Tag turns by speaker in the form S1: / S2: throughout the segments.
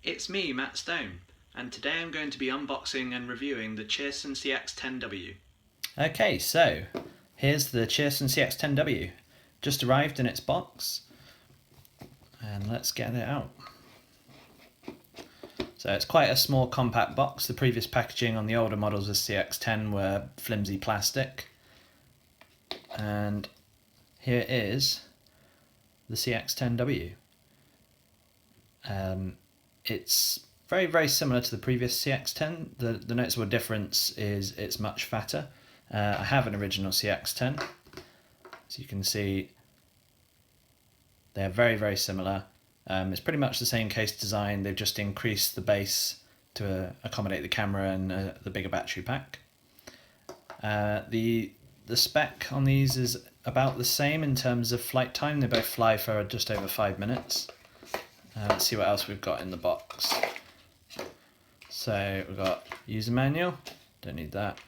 S1: It's me, Matt Stone, and today I'm going to be unboxing and reviewing the Cheerson CX-10W.
S2: Okay, so here's the Cheerson CX-10W. Just arrived in its box, and let's get it out. So it's quite a small compact box. The previous packaging on the older models of CX-10 were flimsy plastic. And here is the CX-10W. It's very similar to the previous CX-10. The noticeable difference is it's much fatter. I have an original CX-10, so you can see they're very similar. It's pretty much the same case design. They've just increased the base to accommodate the camera and the bigger battery pack. The spec on these is about the same in terms of flight time. They both fly for just over 5 minutes. Let's see what else we've got in the box. So we've got user manual, don't need that.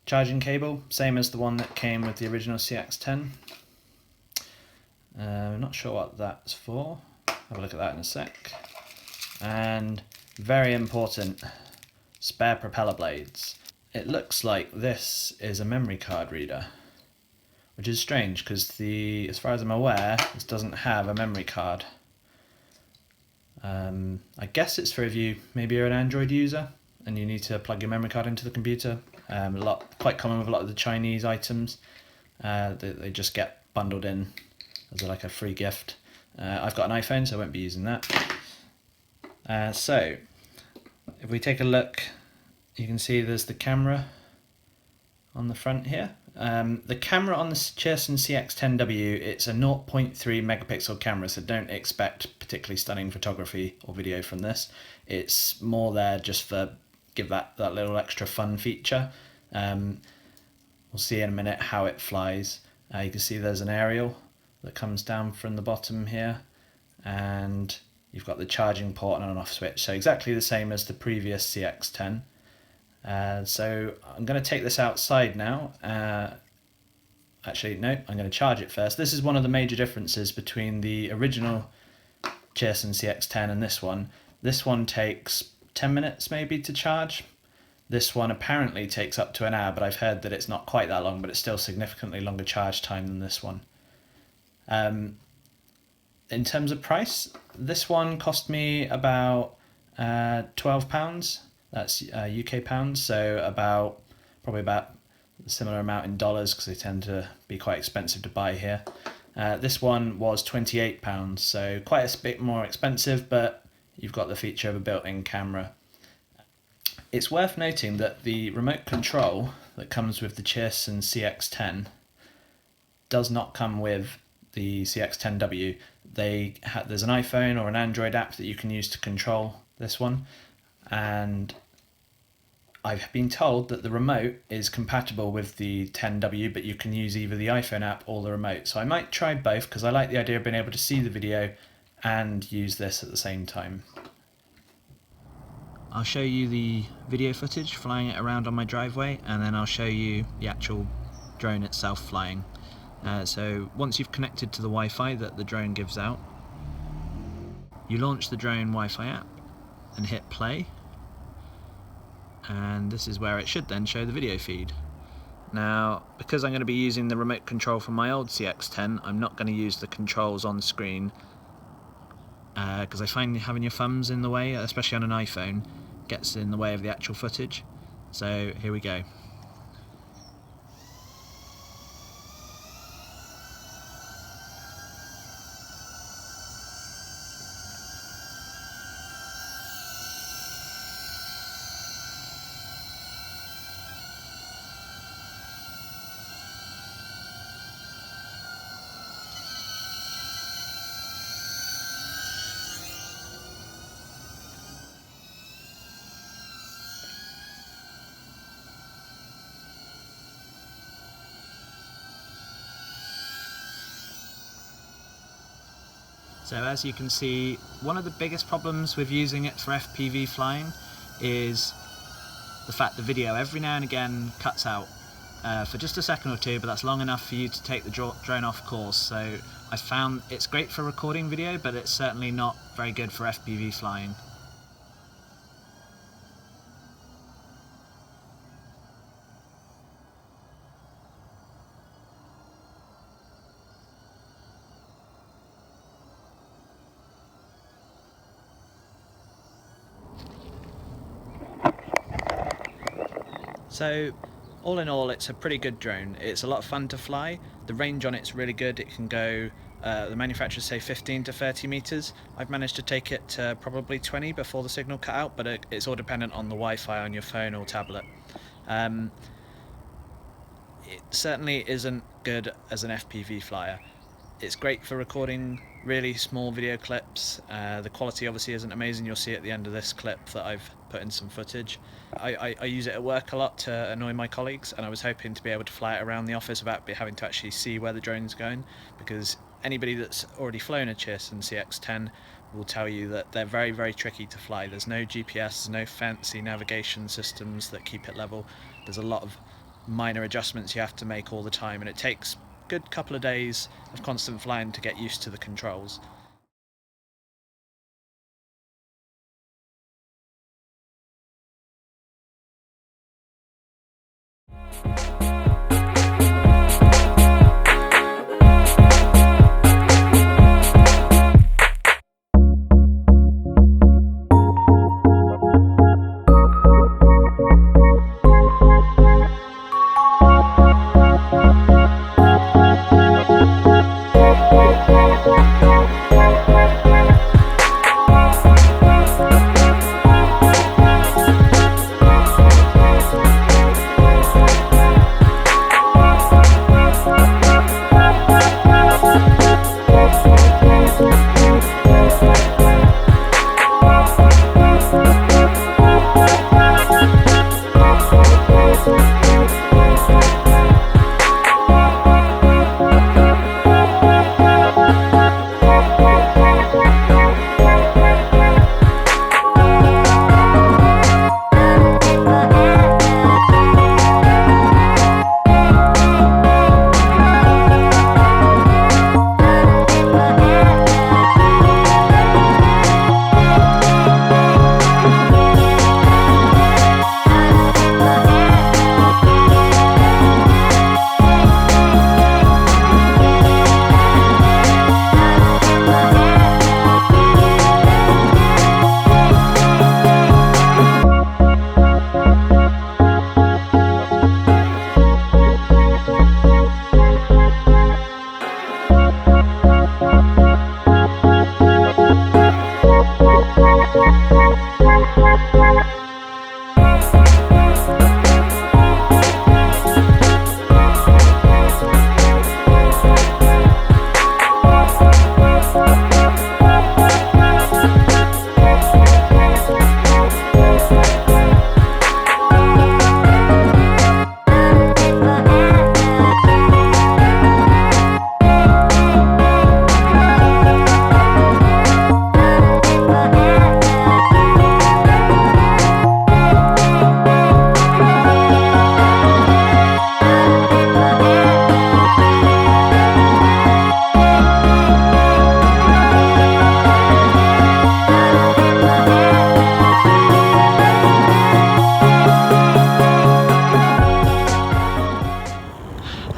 S2: Charging cable, same as the one that came with the original CX-10. Not sure what that's for. Have a look at that in a sec. And very important, spare propeller blades. It looks like this is a memory card reader, which is strange because as far as I'm aware, this doesn't have a memory card. I guess it's for if maybe you're an Android user and you need to plug your memory card into the computer. Quite common with a lot of the Chinese items. They just get bundled in as like a free gift. I've got an iPhone, so I won't be using that. So if we take a look, you can see there's the camera on the front here. The camera on the Cheerson CX-10W, it's a 0.3 megapixel camera, so don't expect particularly stunning photography or video from this. It's more there just for give that little extra fun feature. We'll see in a minute how it flies. You can see there's an aerial that comes down from the bottom here, and you've got the charging port and an off switch, so exactly the same as the previous CX-10. So I'm going to take this outside now. Actually, no, I'm going to charge it first. This is one of the major differences between the original Cheerson CX-10 and this one. This one takes 10 minutes maybe to charge. This one apparently takes up to an hour, but I've heard that it's not quite that long, but it's still significantly longer charge time than this one. In terms of price, this one cost me about £12. That's UK pounds, so probably about a similar amount in dollars because they tend to be quite expensive to buy here. This one was £28, so quite a bit more expensive, but you've got the feature of a built-in camera. It's worth noting that the remote control that comes with the Cheerson CX-10 does not come with the CX-10W. There's an iPhone or an Android app that you can use to control this one, and I've been told that the remote is compatible with the 10W, but you can use either the iPhone app or the remote. So I might try both because I like the idea of being able to see the video and use this at the same time. I'll show you the video footage flying it around on my driveway, and then I'll show you the actual drone itself flying. So once you've connected to the Wi-Fi that the drone gives out, you launch the drone Wi-Fi app and hit play, and this is where it should then show the video feed. Now, because I'm going to be using the remote control from my old CX-10, I'm not going to use the controls on screen because I find having your thumbs in the way, especially on an iPhone, gets in the way of the actual footage. So here we go. So as you can see, one of the biggest problems with using it for FPV flying is the fact the video every now and again cuts out for just a second or two, but that's long enough for you to take the drone off course. So I found it's great for recording video, but it's certainly not very good for FPV flying. So, all in all, it's a pretty good drone. It's a lot of fun to fly. The range on it's really good. It can go, the manufacturers say 15 to 30 meters. I've managed to take it to probably 20 before the signal cut out, but it's all dependent on the Wi-Fi on your phone or tablet. It certainly isn't good as an FPV flyer. It's great for recording really small video clips. The quality obviously isn't amazing. You'll see at the end of this clip that I've put in some footage. I use it at work a lot to annoy my colleagues, and I was hoping to be able to fly it around the office without having to actually see where the drone's going, because anybody that's already flown a Cheerson CX-10 will tell you that they're very, very tricky to fly. There's no GPS, there's no fancy navigation systems that keep it level. There's a lot of minor adjustments you have to make all the time, and it takes a good couple of days of constant flying to get used to the controls.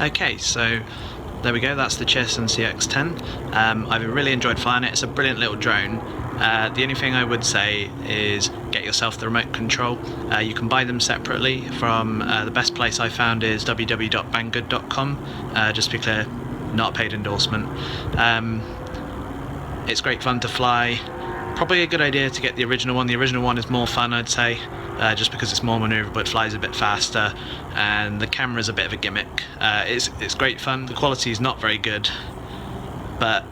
S2: Okay, so there we go, that's the Cheerson CX-10. I've really enjoyed flying it. It's a brilliant little drone. The only thing I would say is get yourself the remote control. You can buy them separately from, the best place I found is www.banggood.com, just to be clear, not a paid endorsement. It's great fun to fly. Probably a good idea to get the original one. The original one is more fun, I'd say, just because it's more manoeuvrable, it flies a bit faster, and the camera's a bit of a gimmick. It's great fun. The quality is not very good, but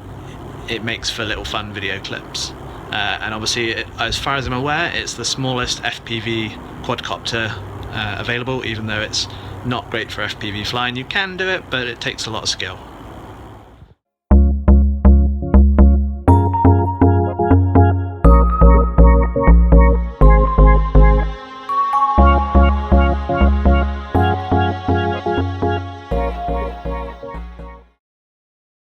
S2: it makes for little fun video clips. And obviously, as far as I'm aware, it's the smallest FPV quadcopter available, even though it's not great for FPV flying. You can do it, but it takes a lot of skill.